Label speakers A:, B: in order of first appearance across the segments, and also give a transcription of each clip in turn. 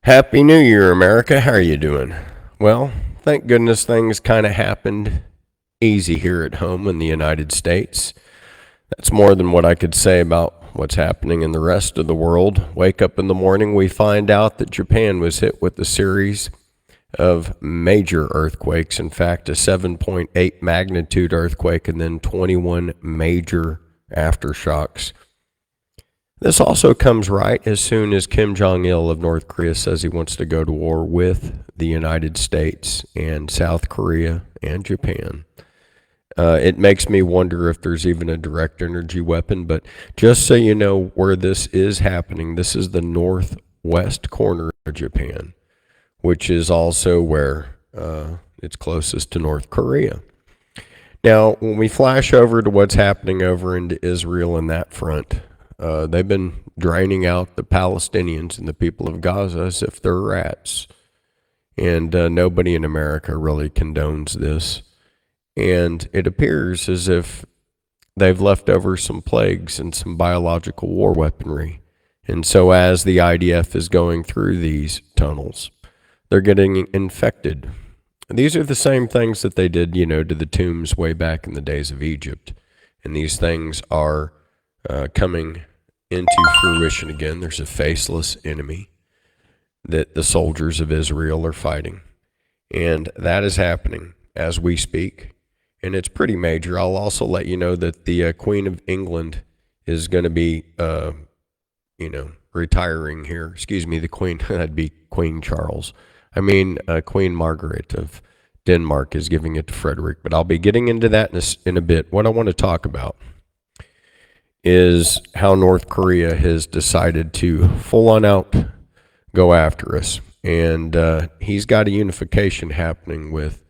A: Happy New Year, America. How are you doing? Well, thank goodness things kind of happened easy here at home in the United States. That's more than what I could say about what's happening in the rest of the world. Wake up in the morning, we find out that Japan was hit with a series of major earthquakes. In fact, a 7.8 magnitude earthquake and then 21 major aftershocks. This also comes right as soon as Kim Jong-il of North Korea says he wants to go to war with the United States and South Korea and Japan. It makes me wonder if there's even a direct energy weapon, but just so you know where this is happening, this is the northwest corner of Japan, which is also where it's closest to North Korea. Now, when we flash over to what's happening over into Israel in that front, they've been draining out the Palestinians and the people of Gaza as if they're rats. And nobody in America really condones this. And it appears as if they've left over some plagues and some biological war weaponry. And so as the IDF is going through these tunnels, they're getting infected. These are the same things that they did, to the tombs way back in the days of Egypt. And these things are coming into fruition again. There's a faceless enemy that the soldiers of Israel are fighting. And that is happening as we speak. And it's pretty major. I'll also let you know that the Queen of England is going to be, retiring here. Excuse me, the Queen, that'd be Queen Charles. Queen Margaret of Denmark is giving it to Frederick. But I'll be getting into that in a bit. What I want to talk about is how North Korea has decided to full on out go after us. And he's got a unification happening with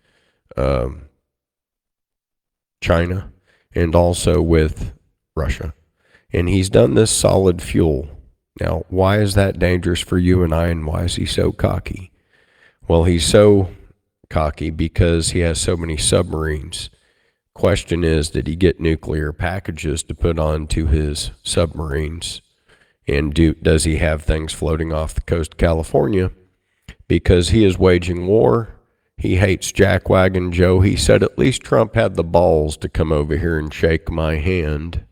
A: China and also with Russia. And he's done this solid fuel. Now, why is that dangerous for you and I, and why is he so cocky? Well, he's so cocky because he has so many submarines. Question is, did he get nuclear packages to put onto his submarines? And does he have things floating off the coast of California? Because he is waging war. He hates Jackwagon Joe. He said at least Trump had the balls to come over here and shake my hand.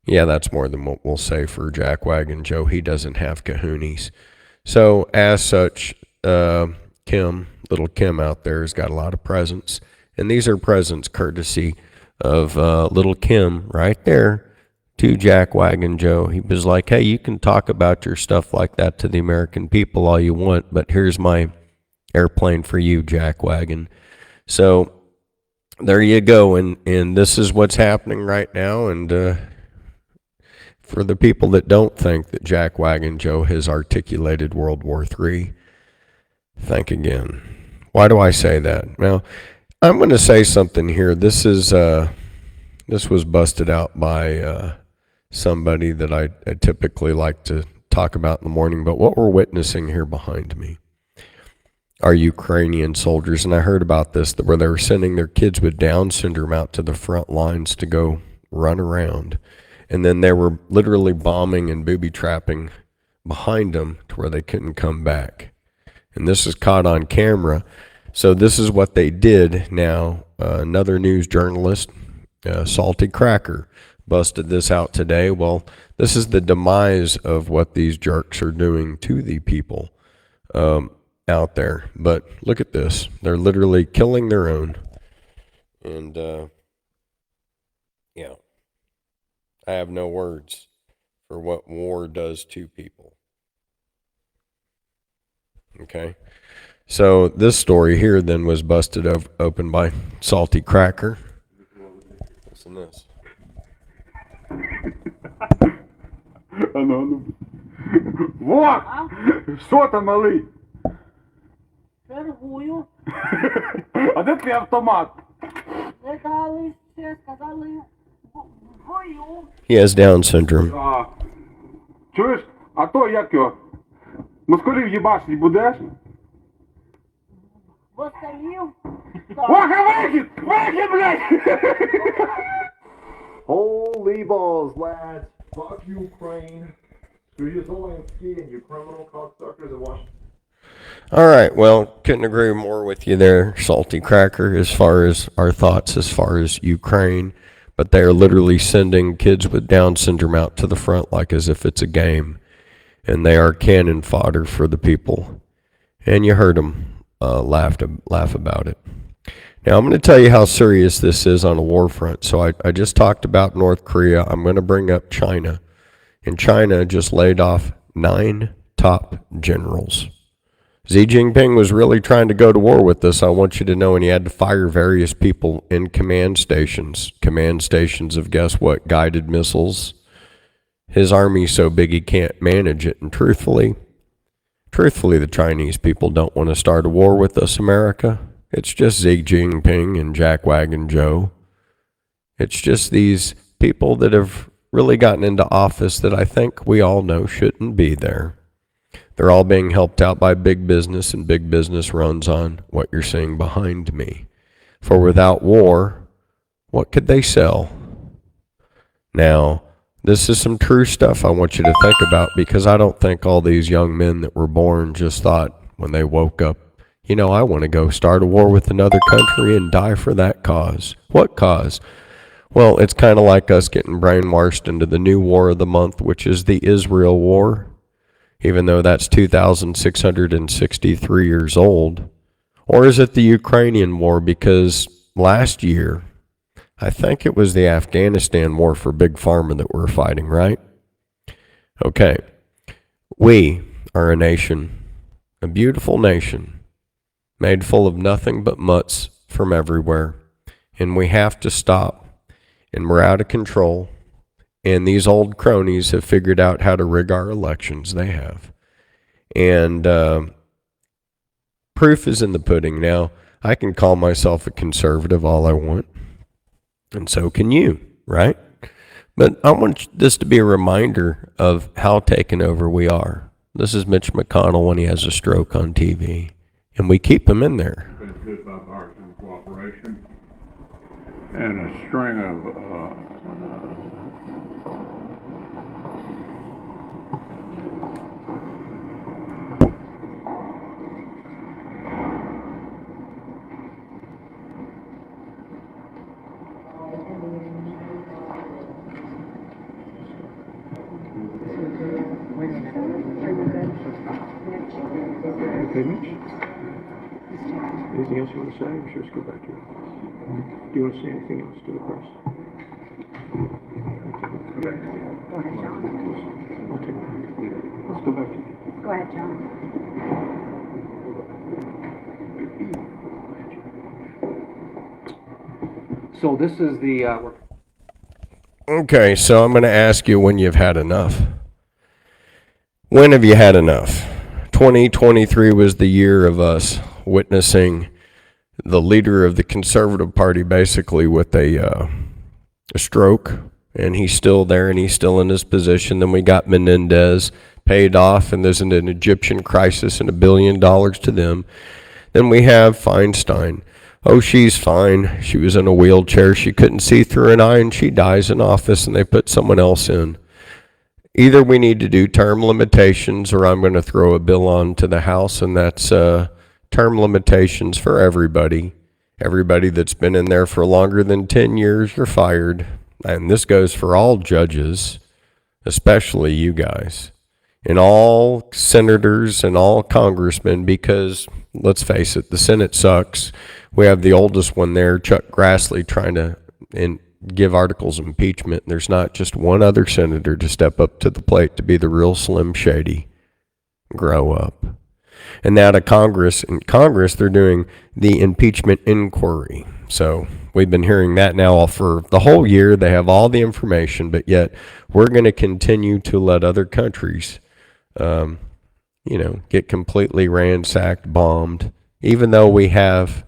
A: Yeah, that's more than what we'll say for Jackwagon Joe. He doesn't have kahoonies. So as such, little Kim out there has got a lot of presents. And these are presents courtesy of little Kim right there to Jackwagon Joe. He was like, hey, you can talk about your stuff like that to the American people all you want, but here's my airplane for you, Jackwagon. So there you go. And this is what's happening right now. And for the people that don't think that Jackwagon Joe has articulated World War III, think again. Why do I say that? Now, I'm going to say something here. This was busted out by somebody that I typically like to talk about in the morning. But what we're witnessing here behind me are Ukrainian soldiers. And I heard about this, where they were sending their kids with Down syndrome out to the front lines to go run around. And then they were literally bombing and booby trapping behind them to where they couldn't come back. And this is caught on camera. So this is what they did. Now, another news journalist, Salty Cracker, busted this out today. Well, this is the demise of what these jerks are doing to the people out there. But look at this. They're literally killing their own. And, I have no words for what war does to people. Okay? So this story here then was busted open by Salty Cracker. Listen to this.
B: Вот! Що там, малий?
C: Торгую.
B: А де твій автомат?
C: Не дали ще, сказали в бою.
A: He has Down syndrome.
B: Чуєш? А то як його? Москалів їбашить будеш?
C: Москалів.
B: Ваха, вихід! Вихід, блядь!
A: Holy balls, lads. Fuck Ukraine.
B: So you're Zelensky and you criminal cocksuckers in Washington.
A: All right, well, couldn't agree more with you there, Salty Cracker, as far as our thoughts as far as Ukraine. But they are literally sending kids with Down syndrome out to the front like as if it's a game. And they are cannon fodder for the people. And you heard them laugh about it. Now, I'm going to tell you how serious this is on a war front. So I just talked about North Korea. I'm going to bring up China. And China just laid off 9 top generals. Xi Jinping was really trying to go to war with us, I want you to know, and he had to fire various people in command stations. Command stations of, guess what, guided missiles. His army's so big he can't manage it. And truthfully, the Chinese people don't want to start a war with us, America. It's just Xi Jinping and Jackwagon Joe. It's just these people that have really gotten into office that I think we all know shouldn't be there. They're all being helped out by big business, and big business runs on what you're seeing behind me. For without war, what could they sell? Now, this is some true stuff I want you to think about, because I don't think all these young men that were born just thought when they woke up, you know, I want to go start a war with another country and die for that cause. What cause? Well, it's kind of like us getting brainwashed into the new war of the month, which is the Israel war. Even though that's 2,663 years old? Or is it the Ukrainian war? Because last year, I think it was the Afghanistan war for Big Pharma that we're fighting, right? Okay. We are a nation, a beautiful nation, made full of nothing but mutts from everywhere. And we have to stop. And we're out of control. And these old cronies have figured out how to rig our elections. They have. And proof is in the pudding. Now, I can call myself a conservative all I want. And so can you, right? But I want this to be a reminder of how taken over we are. This is Mitch McConnell when he has a stroke on TV. And we keep him in there.
B: Been good bipartisan cooperation and a string of Okay, Mitch? Anything else you want to say? Or should we just go back to it? Do you want to say anything else to the press? Okay.
C: Go ahead, John.
B: I'll take it. Let's go back to it.
C: Go ahead, John.
D: So this is the,
A: Okay, so I'm going to ask you when you've had enough. When have you had enough? 2023 was the year of us witnessing the leader of the Conservative Party basically with a stroke, and he's still there and he's still in his position. Then we got Menendez paid off, and there's an Egyptian crisis and $1 billion to them. Then we have Feinstein. Oh, she's fine. She was in a wheelchair. She couldn't see through an eye, and she dies in office, and they put someone else in. Either we need to do term limitations, or I'm going to throw a bill on to the House, and that's term limitations for everybody. Everybody that's been in there for longer than 10 years, you're fired. And this goes for all judges, especially you guys, and all senators and all congressmen, because let's face it, the Senate sucks. We have the oldest one there, Chuck Grassley, trying to give articles of impeachment. There's not just one other senator to step up to the plate to be the real Slim Shady. Grow up. And now to Congress. In Congress, they're doing the impeachment inquiry. So we've been hearing that now for the whole year. They have all the information, but yet we're going to continue to let other countries, get completely ransacked, bombed, even though we have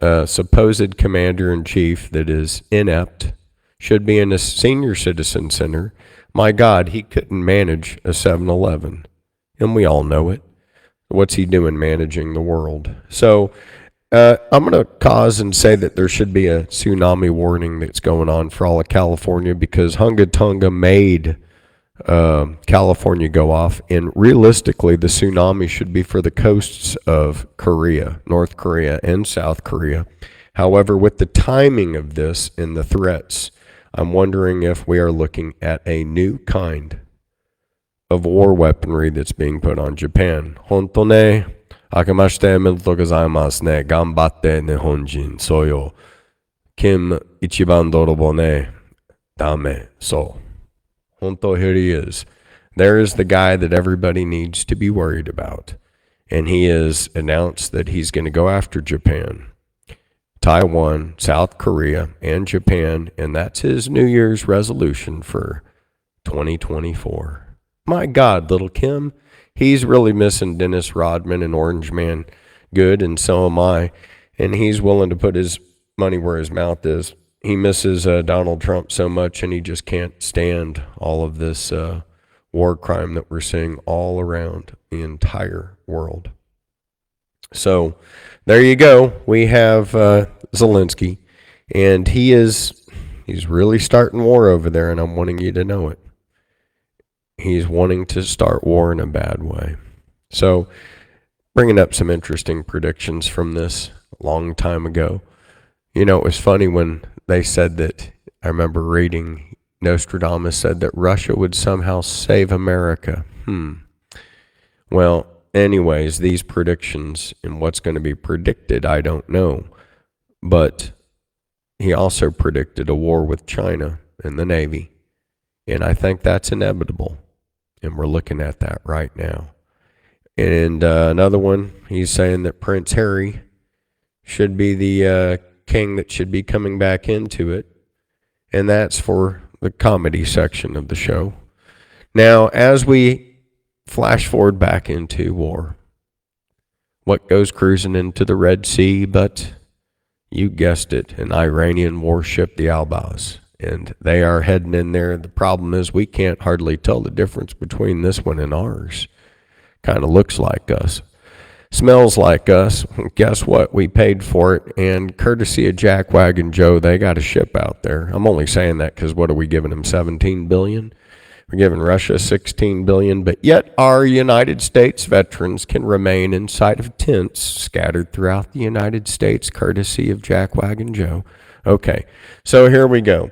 A: a supposed commander-in-chief that is inept, should be in a senior citizen center. My God, he couldn't manage a 7-Eleven, and we all know it. What's he doing managing the world? So I'm going to cause and say that there should be a tsunami warning that's going on for all of California, because Hunga Tonga made California go off, and realistically, the tsunami should be for the coasts of Korea, North Korea, and South Korea. However, with the timing of this and the threats, I'm wondering if we are looking at a new kind of war weaponry that's being put on Japan. Honto ne, akemashite omedetou gozaimasu ne, ganbatte nihonjin, soyo, kim ichiban dorobo ne, dame, so. Honto, here he is. There is the guy that everybody needs to be worried about. And he has announced that he's going to go after Japan, Taiwan, South Korea, and Japan. And that's his New Year's resolution for 2024. My God, little Kim, he's really missing Dennis Rodman and Orange Man good, and so am I. And he's willing to put his money where his mouth is. He misses Donald Trump so much, and he just can't stand all of this war crime that we're seeing all around the entire world. So there you go. We have Zelensky, and he's really starting war over there, and I'm wanting you to know it. He's wanting to start war in a bad way. So bringing up some interesting predictions from this a long time ago. You know, it was funny when they said that, I remember reading, Nostradamus said that Russia would somehow save America. Well, anyways, these predictions and what's going to be predicted, I don't know. But he also predicted a war with China and the Navy. And I think that's inevitable. And we're looking at that right now. And another one, he's saying that Prince Harry should be the king that should be coming back into it. And that's for the comedy section of the show. Now, as we flash forward back into war, what goes cruising into the Red Sea but, you guessed it, an Iranian warship, the Albaz. And they are heading in there. The problem is we can't hardly tell the difference between this one and ours. Kind of looks like us. Smells like us. Guess what? We paid for it, and courtesy of Jack Wagon Joe, they got a ship out there. I'm only saying that because what are we giving them, $17 billion? We're giving Russia $16 billion, but yet our United States veterans can remain inside of tents scattered throughout the United States, courtesy of Jack Wagon Joe. Okay, so here we go.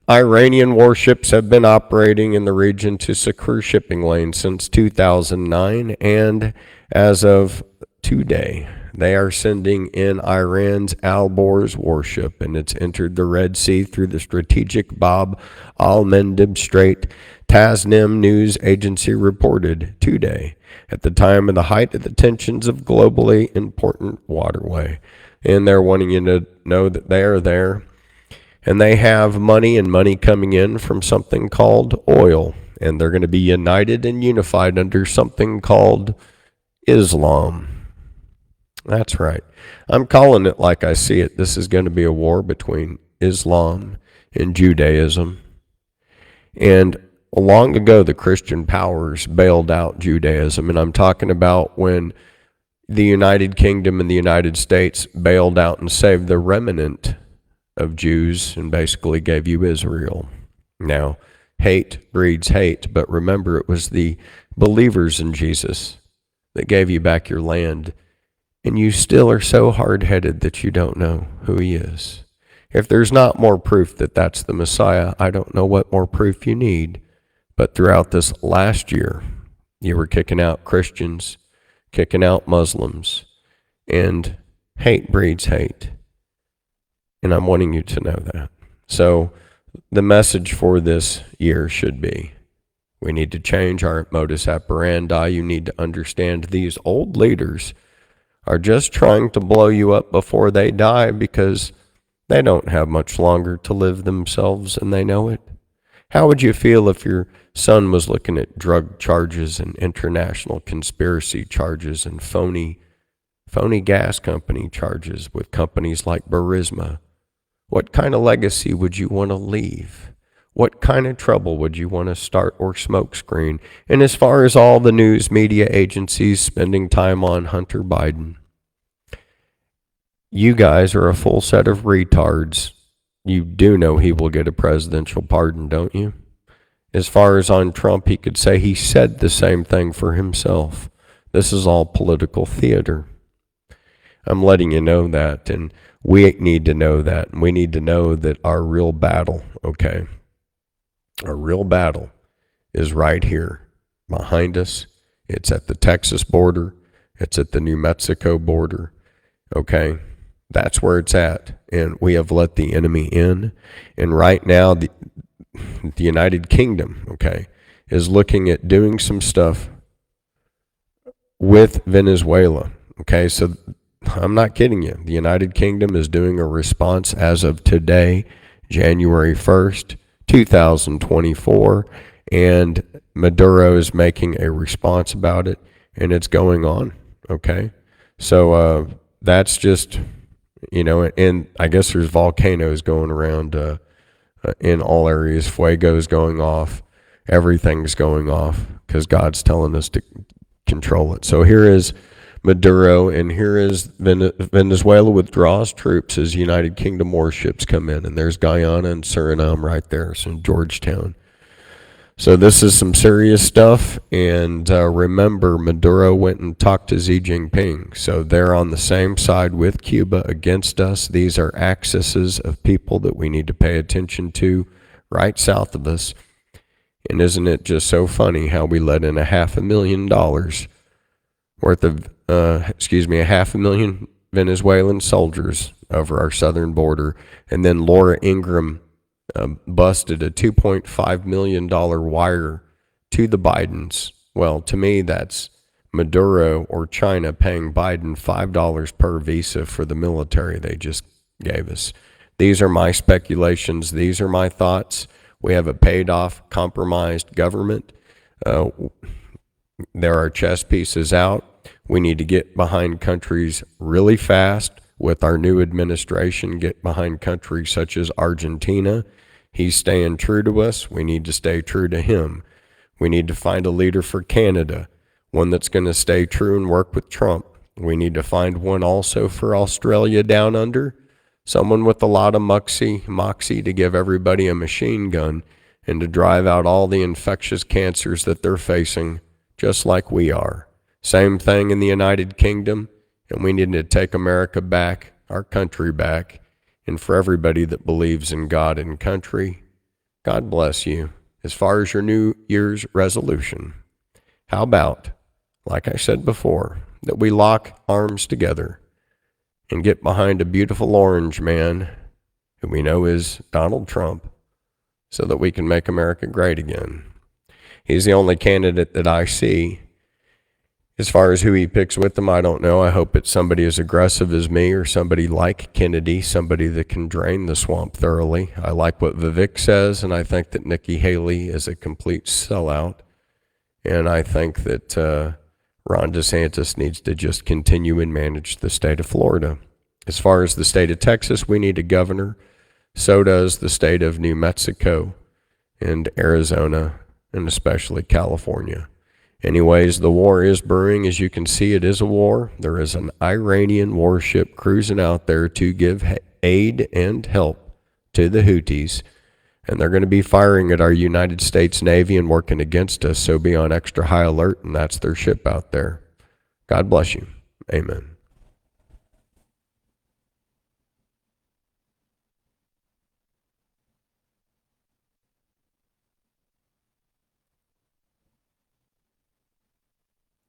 A: Iranian warships have been operating in the region to secure shipping lanes since 2009, and as of today, they are sending in Iran's Al-Borz warship, and it's entered the Red Sea through the strategic Bab al-Mandeb Strait. Tasnim news agency reported today at the time of the height of the tensions of globally important waterway. And they're wanting you to know that they are there. And they have money and money coming in from something called oil. And they're going to be united and unified under something called Islam. That's right. I'm calling it like I see it. This is going to be a war between Islam and Judaism. And long ago, the Christian powers bailed out Judaism. And I'm talking about when the United Kingdom and the United States bailed out and saved the remnant of Jews and basically gave you Israel. Now, hate breeds hate, but remember, it was the believers in Jesus that gave you back your land, and you still are so hard-headed that you don't know who he is. If there's not more proof that that's the Messiah, I don't know what more proof you need. But throughout this last year, you were kicking out Christians, kicking out Muslims, and hate breeds hate. And I'm wanting you to know that. So the message for this year should be, we need to change our modus operandi. You need to understand these old leaders are just trying to blow you up before they die because they don't have much longer to live themselves, and they know it. How would you feel if your son was looking at drug charges and international conspiracy charges and phony gas company charges with companies like Burisma? What kind of legacy would you want to leave? What kind of trouble would you want to start or smokescreen? And as far as all the news media agencies spending time on Hunter Biden, you guys are a full set of retards. You do know he will get a presidential pardon, don't you? As far as on Trump, he could say he said the same thing for himself. This is all political theater. I'm letting you know that, and we need to know that. And we need to know that our real battle, okay, our real battle is right here behind us. It's at the Texas border. It's at the New Mexico border, okay? That's where it's at, and we have let the enemy in. And right now, the United Kingdom, okay, is looking at doing some stuff with Venezuela, okay? So I'm not kidding you. The United Kingdom is doing a response as of today, January 1st, 2024, and Maduro is making a response about it, and it's going on, okay? So that's just, you know, and I guess there's volcanoes going around in all areas. Fuego's going off. Everything's going off because God's telling us to control it. So here is Maduro, and here is Venezuela withdraws troops as United Kingdom warships come in, and there's Guyana and Suriname right there, so Georgetown. So this is some serious stuff, and remember, Maduro went and talked to Xi Jinping, so they're on the same side with Cuba against us. These are axes of people that we need to pay attention to right south of us. And isn't it just so funny how we let in $500,000 worth of, $500,000 Venezuelan soldiers over our southern border, and then Laura Ingraham busted a $2.5 million wire to the Bidens. Well, to me, that's Maduro or China paying Biden $5 per visa for the military they just gave us. These are my speculations. These are my thoughts. We have a paid-off, compromised government. There are chess pieces out. We need to get behind countries really fast with our new administration, get behind countries such as Argentina. He's staying true to us. We need to stay true to him. We need to find a leader for Canada, one that's going to stay true and work with Trump. We need to find one also for Australia down under, someone with a lot of moxie to give everybody a machine gun and to drive out all the infectious cancers that they're facing, just like we are. Same thing in the United Kingdom, and we need to take America back, our country back. And for everybody that believes in God and country, God bless you. As far as your New Year's resolution, how about, like I said before, that we lock arms together and get behind a beautiful orange man who we know is Donald Trump so that we can make America great again. He's the only candidate that I see. As far as who he picks with them, I don't know. I hope it's somebody as aggressive as me or somebody like Kennedy, somebody that can drain the swamp thoroughly. I like what Vivek says, and I think that Nikki Haley is a complete sellout. And I think that Ron DeSantis needs to just continue and manage the state of Florida. As far as the state of Texas, we need a governor. So does the state of New Mexico and Arizona, and especially California. Anyways, the war is brewing. As you can see, it is a war. There is an Iranian warship cruising out there to give aid and help to the Houthis. And they're going to be firing at our United States Navy and working against us. So be on extra high alert, and that's their ship out there. God bless you. Amen.